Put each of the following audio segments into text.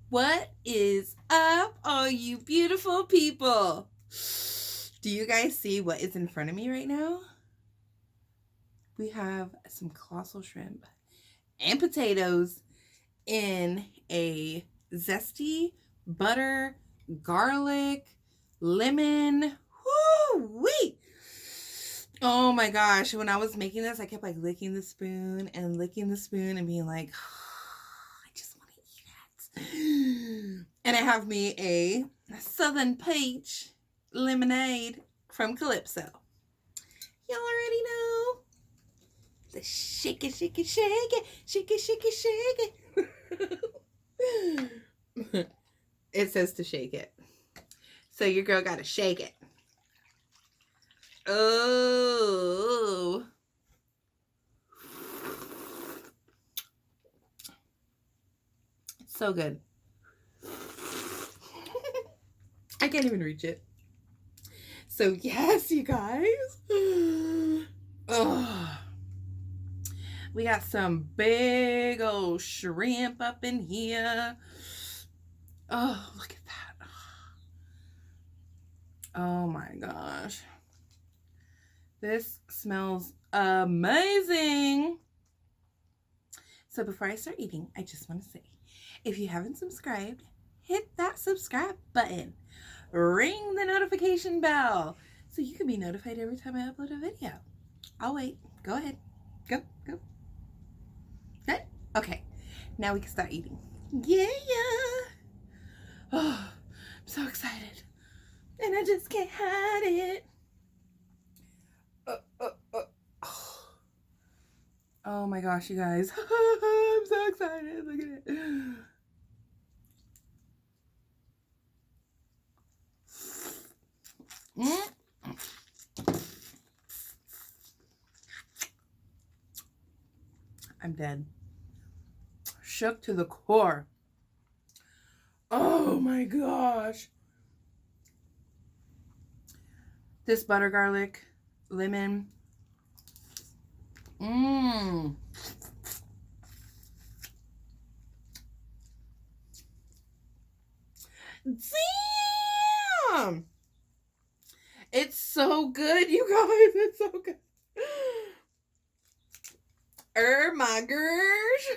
What is up, all you beautiful people? Do you guys see what is in front of me right now? We have some colossal shrimp and potatoes in a zesty butter, garlic, lemon. Woo-wee! Oh my gosh, when I was making this, I kept like licking the spoon and being like, I just want to eat it. And I have me a Southern Peach lemonade from Colossal. Y'all already know. The shake it, shake it, shake it, shake it, shake it, shake it. It says to shake it. So your girl gotta shake it. Oh. It's so good. I can't even reach it. So yes, you guys. Oh. We got some big old shrimp up in here. Oh, look at that. Oh my gosh. This smells amazing. So before I start eating, I just want to say, if you haven't subscribed, hit that subscribe button. Ring the notification bell so you can be notified every time I upload a video. I'll wait. Go ahead. Go. Good? Okay. Now we can start eating. Yeah. Oh, I'm so excited. And I just can't hide it. Oh my gosh, you guys. I'm so excited. Look at it. I'm dead. Shook to the core. Oh my gosh. This butter garlic, lemon. Damn. It's so good, you guys. It's so good. My gosh.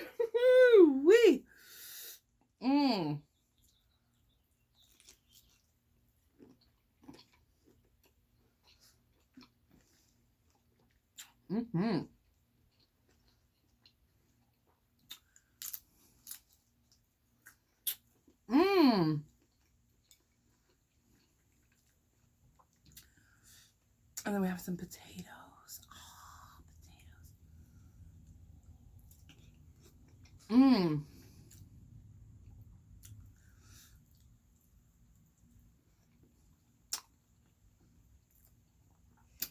Wee. And then we have some potatoes. Oh, potatoes.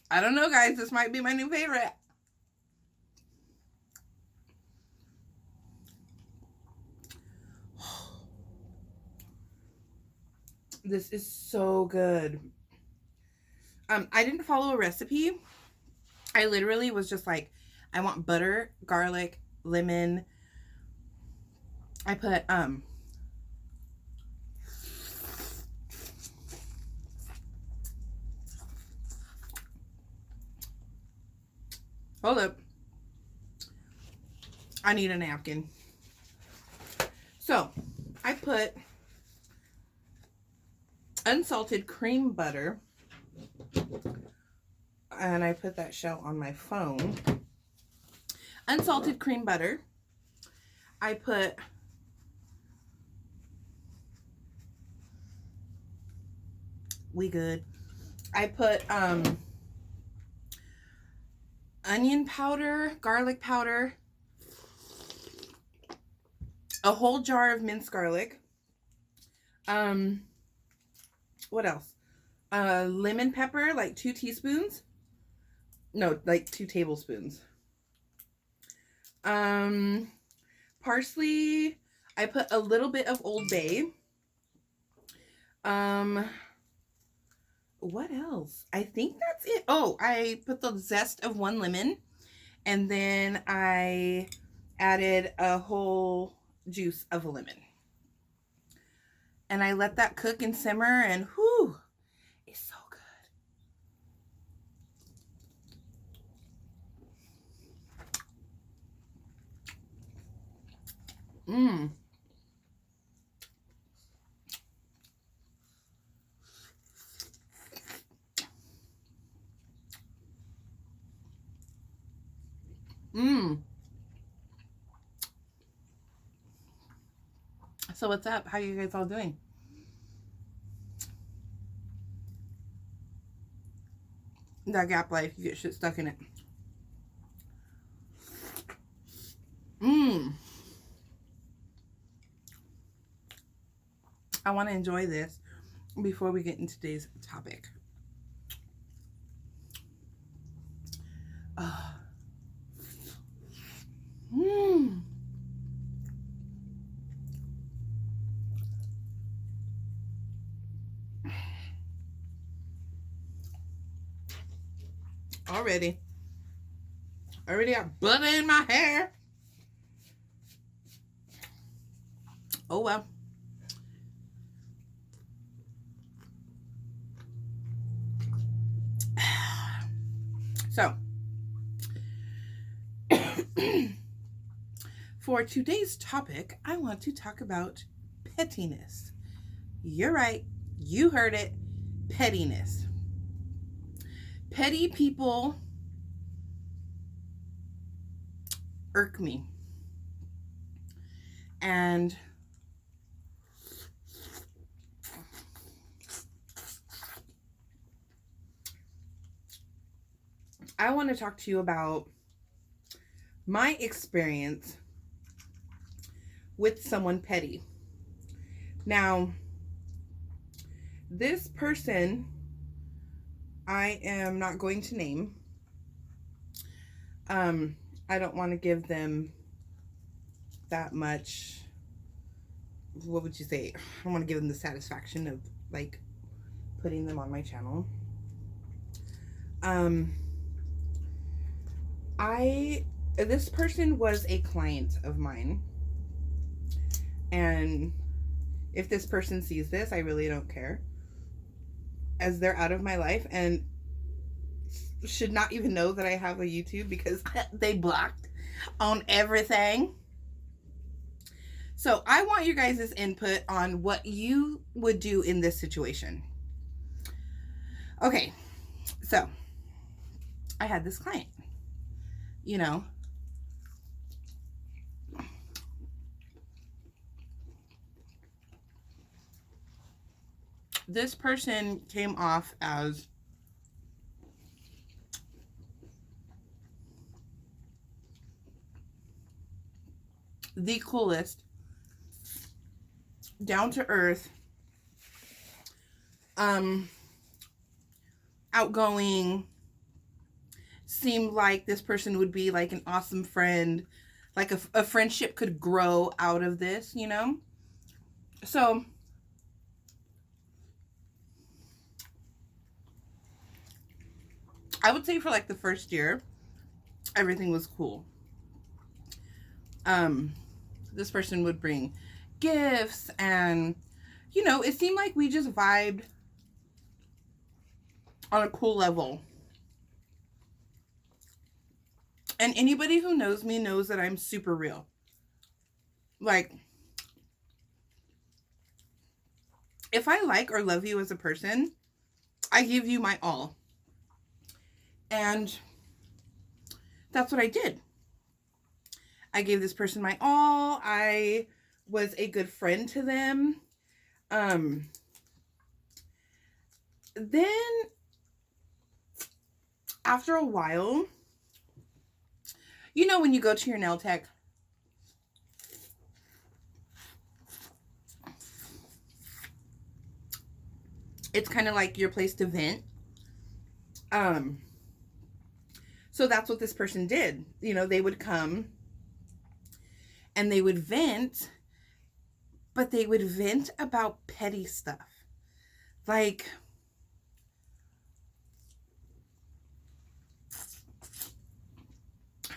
I don't know, guys. This might be my new favorite. This is so good. I didn't follow a recipe. I literally was just like, I want butter, garlic, lemon. I put hold up. I need a napkin. So, I put unsalted cream butter. And I put that shell on my phone. Unsalted cream butter. I put I put onion powder, garlic powder, a whole jar of minced garlic. What else? Lemon pepper, like 2 teaspoons. No, like 2 tablespoons. Parsley. I put a little bit of Old Bay. What else? I think that's it. Oh, I put the zest of 1 lemon, and then I added a whole juice of a lemon. And I let that cook and simmer, and whew, it's so good. Mmm. Mmm. So what's up? How you guys all doing? That Gap life, you get shit stuck in it. Mmm. I want to enjoy this before we get into today's topic. Mmm. Already got butter in my hair. Oh well. So, for today's topic, I want to talk about pettiness. You're right. You heard it. Pettiness. Petty people irk me. And I want to talk to you about my experience with someone petty. Now, this person I am not going to name. I don't want to give them that much, what would you say? I don't want to give them the satisfaction of like putting them on my channel. This person was a client of mine, and if this person sees this, I really don't care, as they're out of my life and should not even know that I have a YouTube because they blocked on everything. So I want you guys' input on what you would do in this situation. Okay, so I had this client, you know, this person came off as the coolest, down to earth, outgoing, seemed like this person would be like an awesome friend, like a friendship could grow out of this, you know? So I would say for like the first year, everything was cool. This person would bring gifts, and you know, it seemed like we just vibed on a cool level. And anybody who knows me knows that I'm super real. Like, if I like or love you as a person, I give you my all. And that's what I did. I gave this person my all. I was a good friend to them. Then after a while, you know, when you go to your nail tech, it's kind of like your place to vent. So that's what this person did. You know, they would come and they would vent, but they would vent about petty stuff. Like,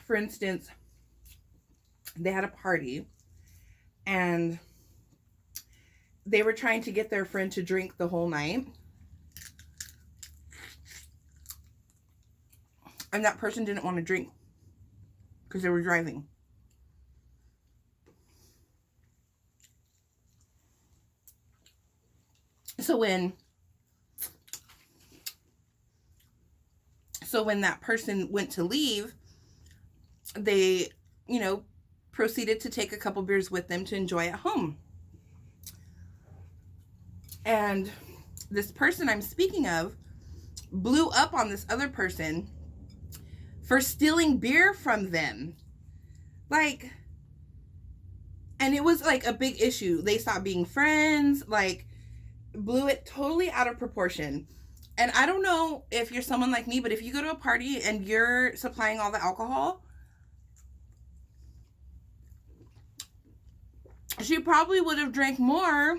for instance, they had a party, and they were trying to get their friend to drink the whole night. And that person didn't want to drink because they were driving. So when that person went to leave, they, you know, proceeded to take a couple beers with them to enjoy at home. And this person I'm speaking of blew up on this other person for stealing beer from them. Like, and it was like a big issue. They stopped being friends, like, blew it totally out of proportion. And I don't know if you're someone like me, but if you go to a party and you're supplying all the alcohol, she probably would have drank more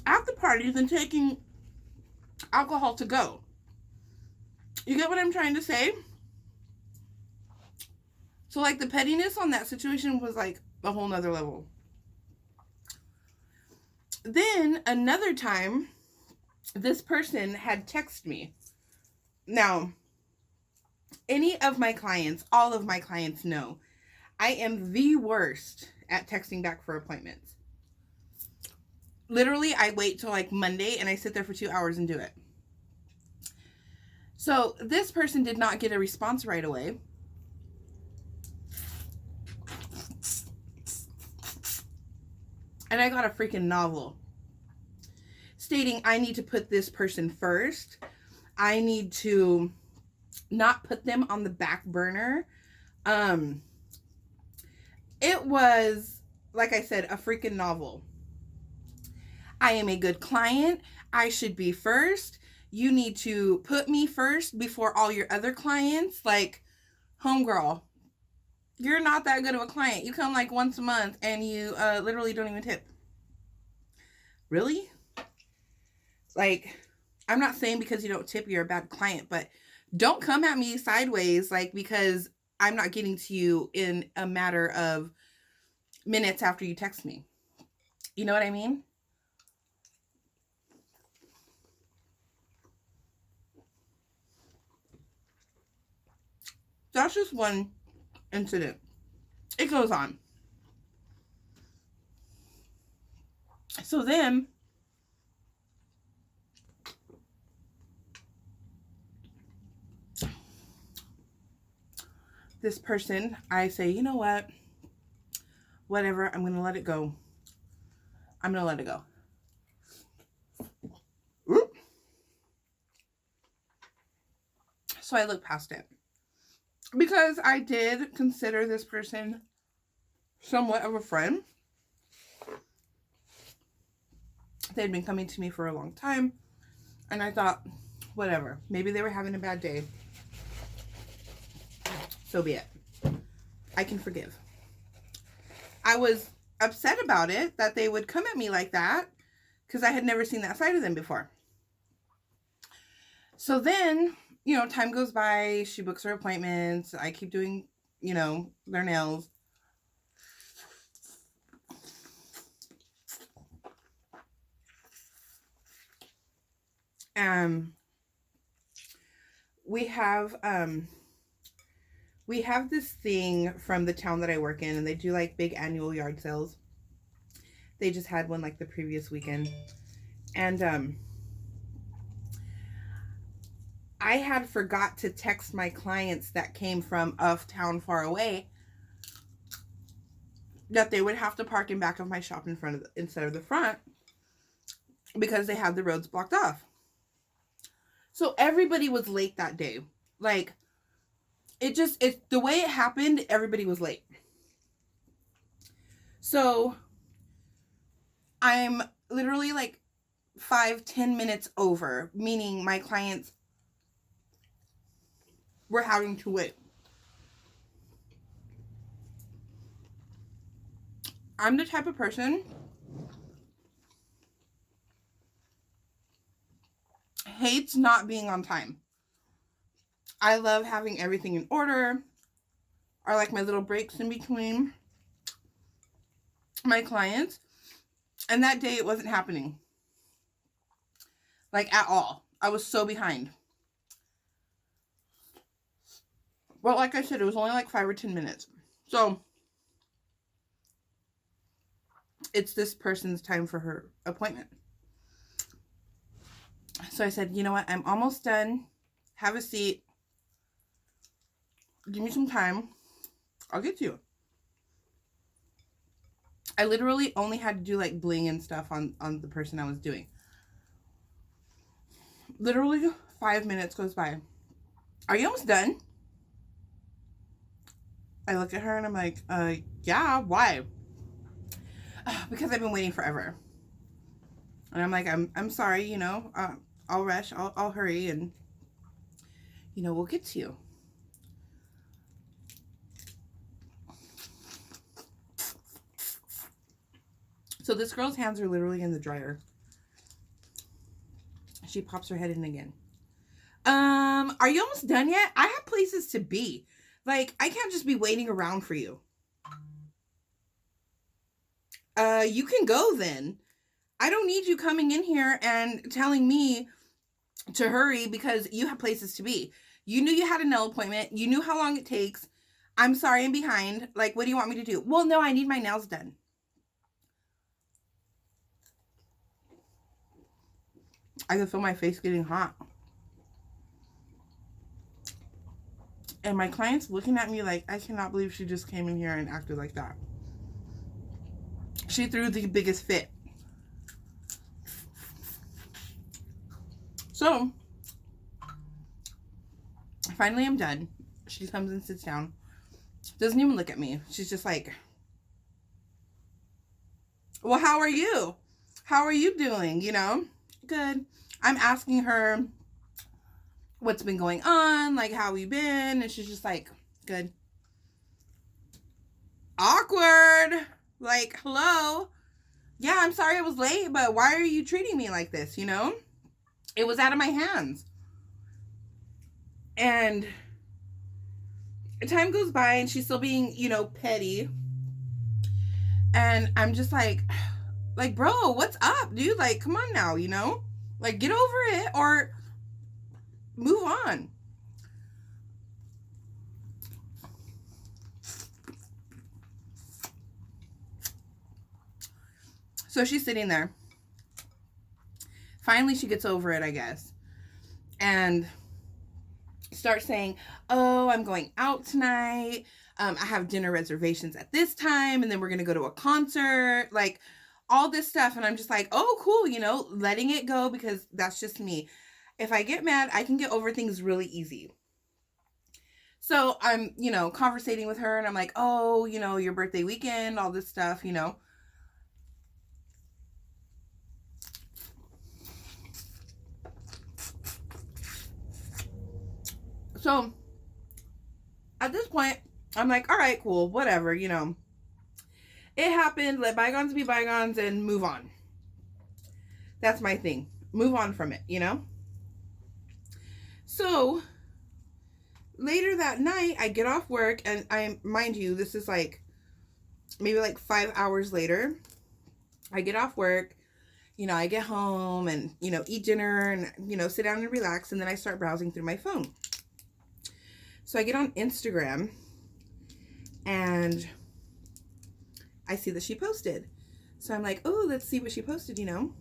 at the party than taking alcohol to go. You get what I'm trying to say? So, like, the pettiness on that situation was like a whole nother level. Then another time, this person had texted me. Now, any of my clients, all of my clients know, I am the worst at texting back for appointments. Literally, I wait till like Monday and I sit there for 2 hours and do it. So this person did not get a response right away. And I got a freaking novel stating I need to put this person first. I need to not put them on the back burner. It was, like I said, a freaking novel. I am a good client. I should be first. You need to put me first before all your other clients. Like, homegirl, you're not that good of a client. You come like once a month and you literally don't even tip. Really? Like, I'm not saying because you don't tip you're a bad client, but don't come at me sideways, like, because I'm not getting to you in a matter of minutes after you text me. You know what I mean? That's just one incident. It goes on. So then, this person, I say, you know what? Whatever, I'm going to let it go. I'm going to let it go. Oop. So I look past it. Because I did consider this person somewhat of a friend. They'd been coming to me for a long time. And I thought, whatever. Maybe they were having a bad day. So be it. I can forgive. I was upset about it, that they would come at me like that, because I had never seen that side of them before. So then, you know, time goes by. She books her appointments. I keep doing, you know, their nails. We have this thing from the town that I work in, and they do like big annual yard sales. They just had one like the previous weekend. And I had forgot to text my clients that came from off town far away that they would have to park in back of my shop in front of instead of the front, because they had the roads blocked off. So everybody was late that day. Like, it's the way it happened, everybody was late. So I'm literally like 5-10 minutes over, meaning my clients were having to wait. I'm the type of person hates not being on time. I love having everything in order, or like my little breaks in between my clients. And that day it wasn't happening. Like at all. I was so behind. Well, like I said, it was only like 5 or 10 minutes. So it's this person's time for her appointment. So I said, you know what? I'm almost done. Have a seat. Give me some time. I'll get to you. I literally only had to do like bling and stuff on the person I was doing. Literally 5 minutes goes by. Are you almost done? I look at her and I'm like, yeah, why? Because I've been waiting forever. And I'm like, I'm sorry, you know, I'll rush, I'll hurry, and, you know, we'll get to you. So this girl's hands are literally in the dryer. She pops her head in again. Are you almost done yet? I have places to be. Like, I can't just be waiting around for you. You can go then. I don't need you coming in here and telling me to hurry because you have places to be. You knew you had a nail appointment. You knew how long it takes. I'm sorry I'm behind. Like, what do you want me to do? Well, no, I need my nails done. I can feel my face getting hot. And my client's looking at me like, I cannot believe she just came in here and acted like that. She threw the biggest fit. So, finally I'm done. She comes and sits down. Doesn't even look at me. She's just like, well, how are you? How are you doing? You know? Good. I'm asking her what's been going on, like how we been, and she's just like, good. Awkward. Like, hello. Yeah, I'm sorry I was late, but why are you treating me like this, you know? It was out of my hands. And time goes by and she's still being, you know, petty. And I'm just like, bro, what's up, dude? Like, come on now, you know? Like, get over it or move on. So she's sitting there. Finally, she gets over it, I guess. And starts saying, oh, I'm going out tonight. I have dinner reservations at this time. And then we're going to go to a concert. Like, all this stuff. And I'm just like, oh, cool. You know, letting it go because that's just me. If I get mad, I can get over things really easy. So I'm, you know, conversating with her and I'm like, oh, you know, your birthday weekend, all this stuff, you know. So at this point, I'm like, all right, cool, whatever, you know. It happened, let bygones be bygones and move on. That's my thing. Move on from it, you know. So later that night, I get off work and mind you, this is like maybe like 5 hours later. I get off work, you know, I get home and, you know, eat dinner and, you know, sit down and relax. And then I start browsing through my phone. So I get on Instagram and I see that she posted. So I'm like, oh, let's see what she posted, you know.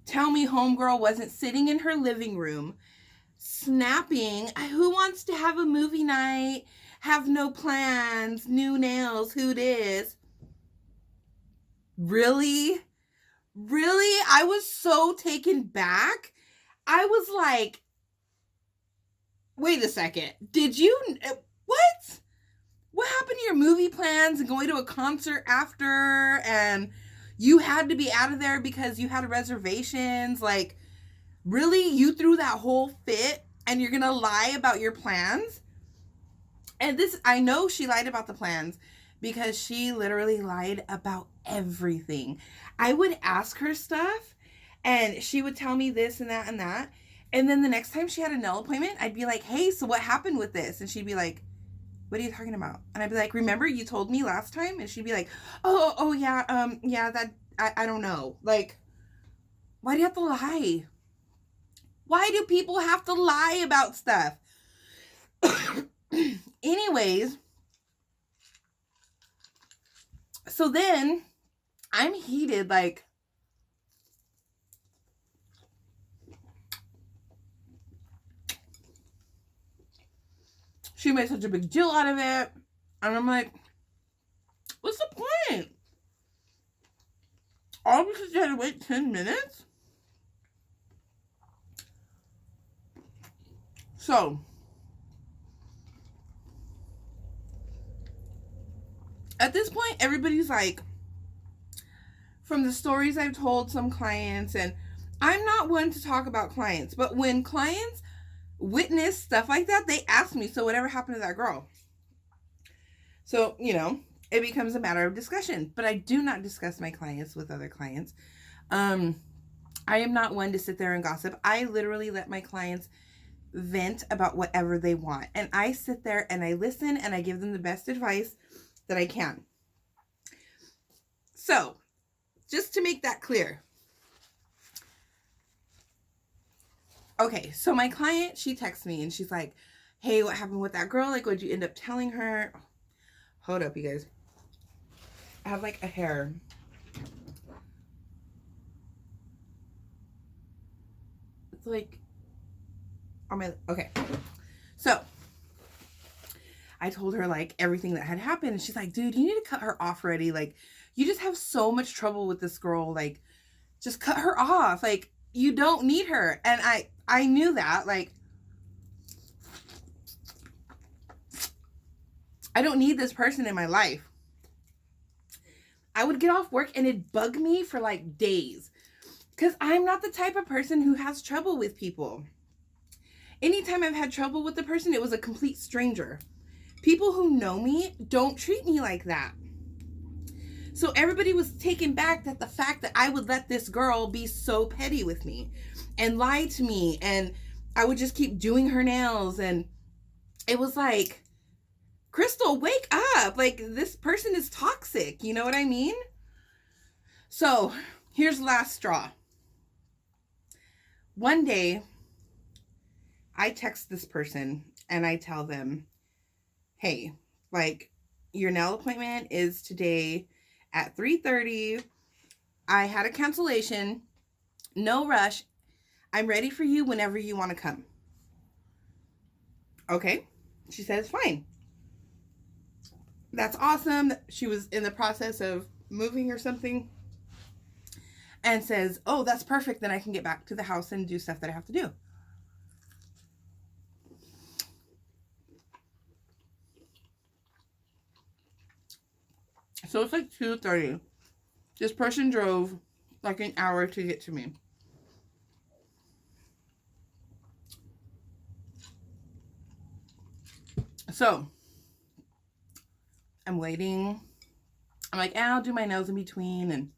Tell me homegirl wasn't sitting in her living room snapping, who wants to have a movie night, have no plans, new nails, who dis? Really? Really? I was so taken back. I was like, wait a second. Did you, what? What happened to your movie plans and going to a concert after and you had to be out of there because you had reservations? Like, really? You threw that whole fit and you're going to lie about your plans? And this, I know she lied about the plans because she literally lied about everything. I would ask her stuff and she would tell me this and that and that. And then the next time she had a nail appointment, I'd be like, hey, so what happened with this? And she'd be like, what are you talking about? And I'd be like, remember you told me last time? And she'd be like, oh yeah, yeah, that, I don't know. Like, why do you have to lie? Why do people have to lie about stuff? Anyways, so then I'm heated, like, she made such a big deal out of it. And I'm like, what's the point? All because you had to wait 10 minutes? So, at this point, everybody's like, from the stories I've told some clients, and I'm not one to talk about clients, but when clients witness stuff like that, they ask me, so whatever happened to that girl? So, you know, it becomes a matter of discussion, but I do not discuss my clients with other clients. I am not one to sit there and gossip. I literally let my clients vent about whatever they want. And I sit there and I listen and I give them the best advice that I can. So, just to make that clear. Okay, so my client, she texts me and she's like, hey, what happened with that girl? Like, what'd you end up telling her? Hold up, you guys. I have like a hair. It's like on my, okay. So I told her like everything that had happened. And she's like, dude, you need to cut her off already. Like, you just have so much trouble with this girl. Like, just cut her off. Like, you don't need her. And I knew that. Like, I don't need this person in my life. I would get off work and it'd bug me for like days. Because I'm not the type of person who has trouble with people. Anytime I've had trouble with a person, it was a complete stranger. People who know me don't treat me like that. So everybody was taken back that the fact that I would let this girl be so petty with me and lie to me, and I would just keep doing her nails, and it was like, Crystal, wake up. Like, this person is toxic. You know what I mean? So here's the last straw. One day, I text this person and I tell them, hey, like, your nail appointment is today at 3:30. I had a cancellation. No rush. I'm ready for you whenever you want to come. Okay. She says, fine. That's awesome. She was in the process of moving or something. And says, oh, that's perfect. Then I can get back to the house and do stuff that I have to do. So it's like 2:30. This person drove like an hour to get to me. So I'm waiting. I'm like, I'll do my nails in between, and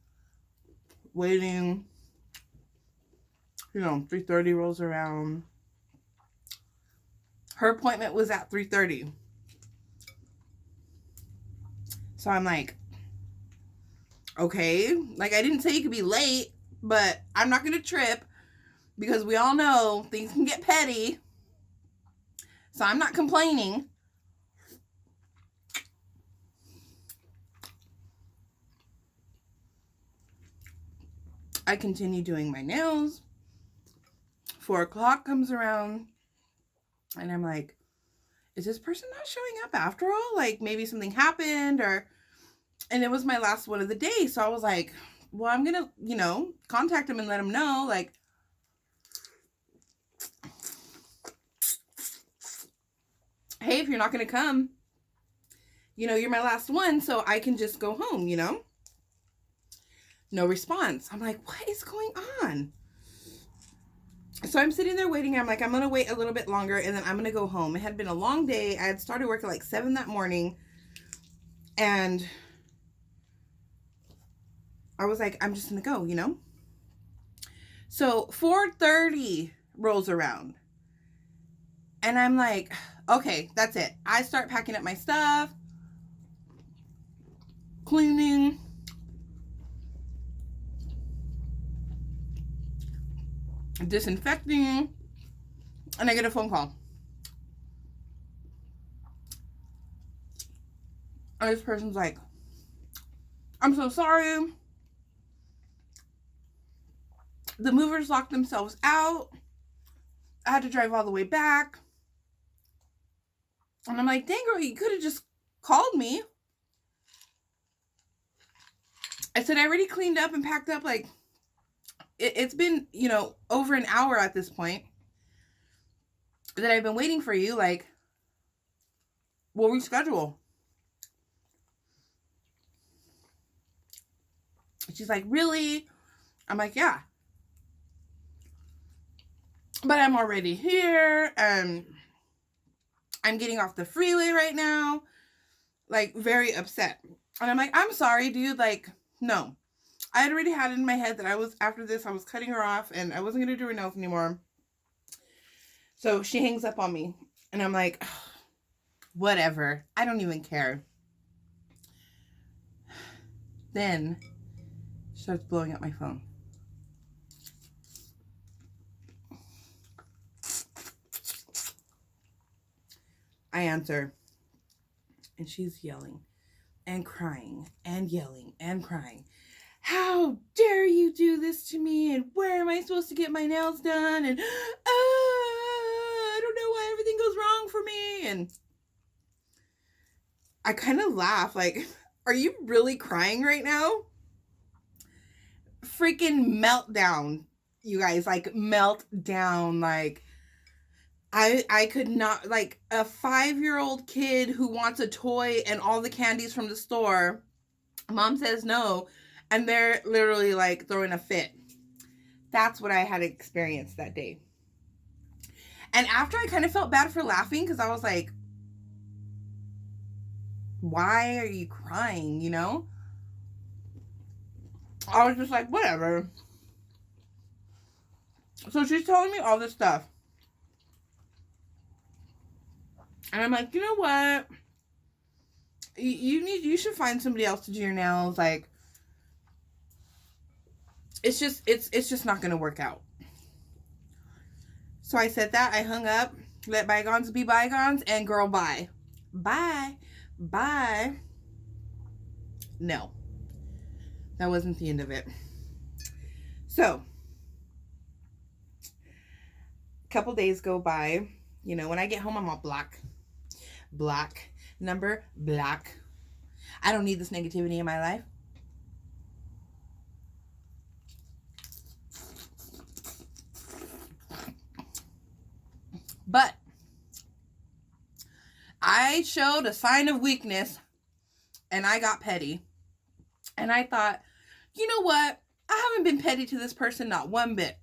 waiting. You know, 3:30 rolls around. Her appointment was at 3:30. So I'm like, okay, like, I didn't say you could be late, but I'm not going to trip because we all know things can get petty. So I'm not complaining. I continue doing my nails. 4 o'clock comes around and I'm like, is this person not showing up after all? Like, maybe something happened, and it was my last one of the day. So I was like, well, I'm going to, you know, contact him and let him know, like, hey, if you're not going to come, you know, you're my last one, so I can just go home, you know? No response. I'm like, what is going on? So I'm sitting there waiting. I'm like, I'm going to wait a little bit longer and then I'm going to go home. It had been a long day. I had started work at like 7 that morning. And I was like, I'm just going to go, you know? So 4:30 rolls around. And I'm like, Okay, that's it. I start packing up my stuff, cleaning, disinfecting, and I get a phone call. And this person's like, I'm so sorry. The movers locked themselves out. I had to drive all the way back. And I'm like, dang girl, you could have just called me. I said, I already cleaned up and packed up. Like, it's been, you know, over an hour at this point that I've been waiting for you. Like, we'll reschedule. She's like, really? I'm like, yeah. But I'm already here, and I'm getting off the freeway right now. Like, very upset. And I'm like, I'm sorry, dude. Like, no. I had already had it in my head that after this, I was cutting her off, and I wasn't going to do her nails anymore. So she hangs up on me. And I'm like, whatever. I don't even care. Then she starts blowing up my phone. I answer, and she's yelling and crying and yelling and crying. How dare you do this to me? And where am I supposed to get my nails done? And I don't know why everything goes wrong for me. And I kind of laugh like, are you really crying right now? Freaking meltdown, you guys, like meltdown. Like, I could not, like a 5-year-old kid who wants a toy and all the candies from the store. Mom says no, and they're literally like throwing a fit. That's what I had experienced that day. And after, I kind of felt bad for laughing because I was like, why are you crying, you know? I was just like, whatever. So she's telling me all this stuff. And I'm like, you know what? You should find somebody else to do your nails. Like, it's just not going to work out. So I said that. I hung up. Let bygones be bygones. And girl, bye. Bye. Bye. No. That wasn't the end of it. So, a couple days go by. You know, when I get home, I'm all black. Black. Number black. I don't need this negativity in my life. But I showed a sign of weakness and I got petty. And I thought, you know what? I haven't been petty to this person, not one bit.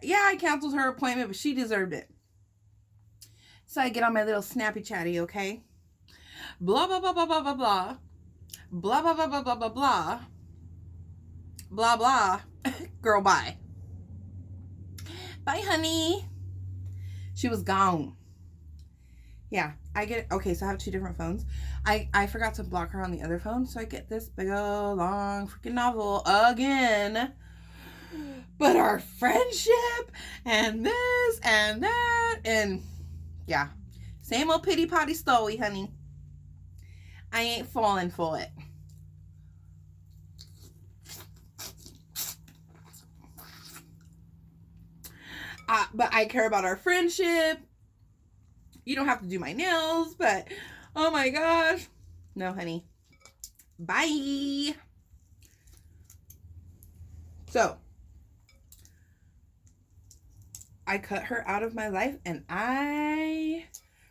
Yeah, I canceled her appointment, but she deserved it. So I get on my little snappy chatty, okay? Blah, blah, blah, blah, blah, blah, blah. Blah, blah, blah, blah, blah, blah, blah. Blah, blah. Girl, bye. Bye, honey. She was gone. Yeah, I get it. Okay, so I have 2 different phones. I forgot to block her on the other phone, so I get this big old long freaking novel again. But our friendship and this and that and yeah, same old pity potty story, honey. I ain't falling for it. But I care about our friendship. You don't have to do my nails, but oh my gosh. No, honey. Bye. So, I cut her out of my life and I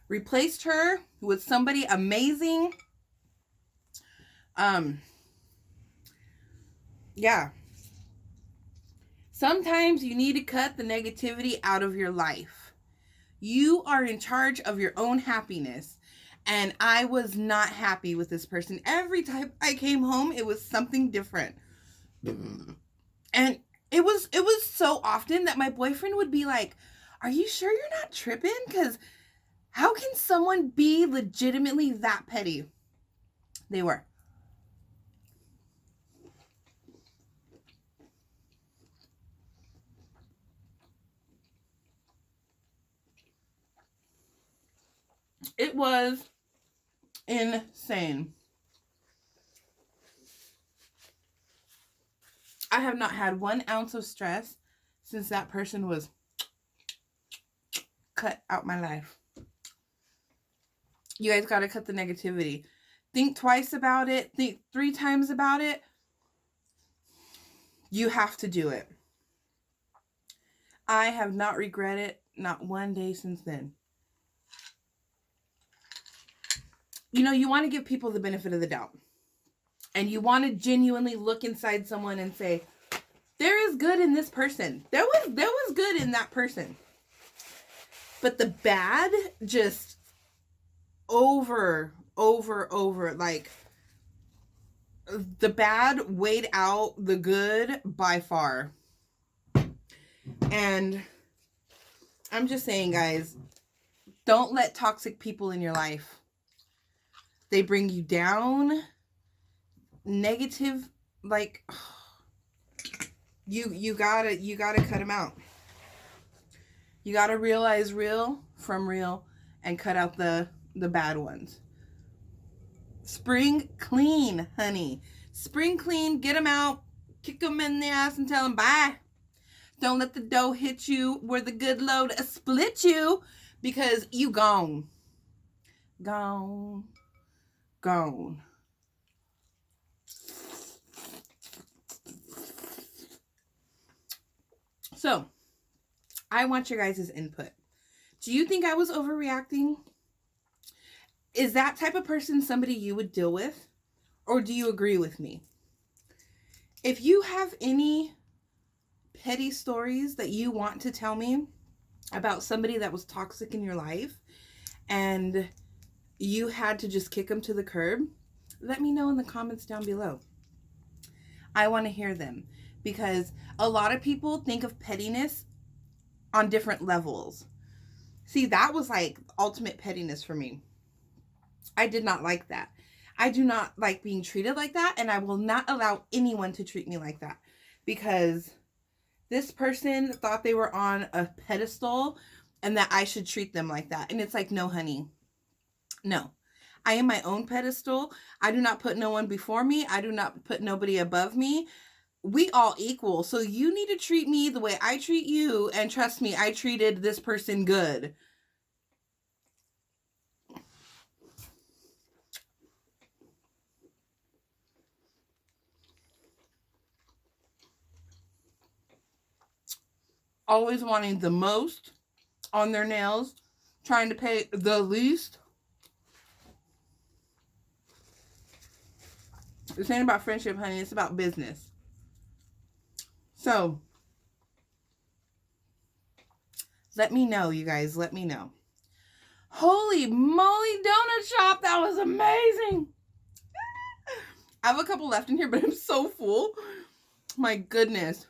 replaced her with somebody amazing. Yeah. Sometimes you need to cut the negativity out of your life. You are in charge of your own happiness. And I was not happy with this person. Every time I came home, it was something different. And it was so often that my boyfriend would be like, are you sure you're not tripping? Because How can someone be legitimately that petty? They were. It was insane. I have not had 1 ounce of stress since that person was cut out my life. You guys gotta cut the negativity. Think twice about it. Think 3 times about it. You have to do it. I have not regretted not 1 day since then. You know, you want to give people the benefit of the doubt. And you want to genuinely look inside someone and say, there is good in this person. There was good in that person. But the bad just over, like, the bad weighed out the good by far. And I'm just saying, guys, don't let toxic people in your life. They bring you down. Negative, like, you gotta cut them out. You gotta realize real from real and cut out the bad ones. Spring clean, honey. Spring clean, get them out, kick them in the ass and tell them bye. Don't let the dough hit you where the good load split you, because you gone. Gone. Gone. So, I want your guys' input. Do you think I was overreacting? Is that type of person somebody you would deal with? Or do you agree with me? If you have any petty stories that you want to tell me about somebody that was toxic in your life and you had to just kick them to the curb, let me know in the comments down below. I want to hear them, because a lot of people think of pettiness on different levels. See, that was like ultimate pettiness for me. I did not like that. I do not like being treated like that, and I will not allow anyone to treat me like that, because this person thought they were on a pedestal and that I should treat them like that. And it's like, no, honey. No. I am my own pedestal. I do not put no one before me. I do not put nobody above me. We all equal. So you need to treat me the way I treat you. And trust me, I treated this person good. Always wanting the most on their nails. Trying to pay the least. This ain't about friendship, honey. It's about business. So, let me know, you guys. Let me know. Holy moly, donut shop. That was amazing. I have a couple left in here, but I'm so full. My goodness.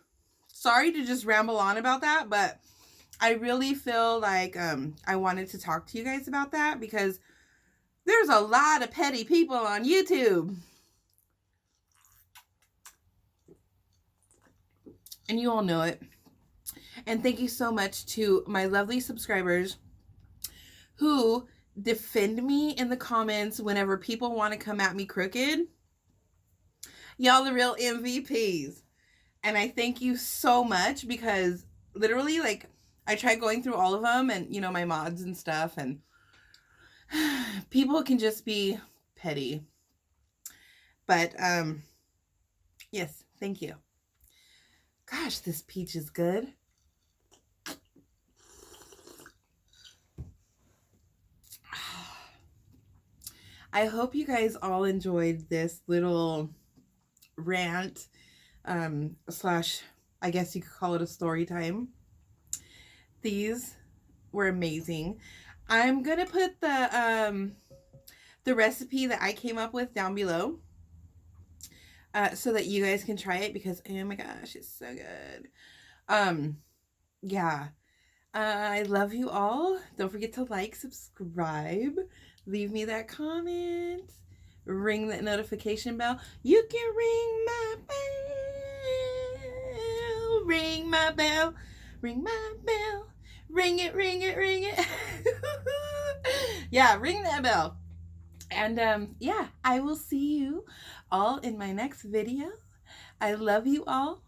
Sorry to just ramble on about that, but I really feel like I wanted to talk to you guys about that, because there's a lot of petty people on YouTube. And you all know it. And thank you so much to my lovely subscribers who defend me in the comments whenever people want to come at me crooked. Y'all the real MVPs. And I thank you so much, because literally, like, I tried going through all of them and, you know, my mods and stuff, and people can just be petty. But, yes, thank you. Gosh, this peach is good. I hope you guys all enjoyed this little rant, slash, I guess you could call it a story time. These were amazing. I'm gonna put the recipe that I came up with down below, so that you guys can try it, because oh my gosh, it's so good. Yeah, I love you all. Don't forget to like, subscribe, leave me that comment, ring that notification bell. You can ring my bell, ring my bell, ring my bell, ring it, ring it, ring it. Yeah, ring that bell. And yeah, I will see you all in my next video. I love you all.